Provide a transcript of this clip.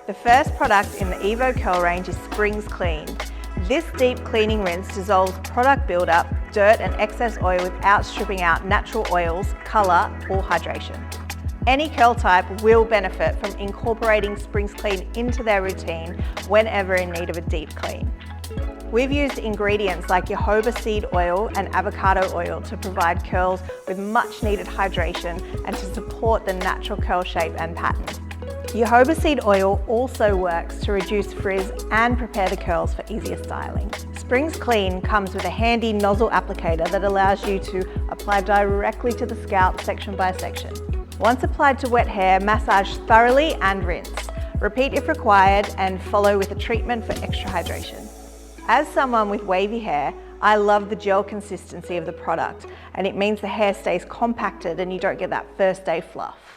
The first product in the Evo Curl range is springsclean. This deep cleaning rinse dissolves product buildup, dirt and excess oil without stripping out natural oils, colour or hydration. Any curl type will benefit from incorporating springsclean into their routine whenever in need of a deep clean. We've used ingredients like jojoba seed oil and avocado oil to provide curls with much needed hydration and to support the natural curl shape and pattern. Jojoba seed oil also works to reduce frizz and prepare the curls for easier styling. Springsclean comes with a handy nozzle applicator that allows you to apply directly to the scalp section by section. Once applied to wet hair, massage thoroughly and rinse. Repeat if required and follow with a treatment for extra hydration. As someone with wavy hair, I love the gel consistency of the product, and it means the hair stays compacted and you don't get that first day fluff.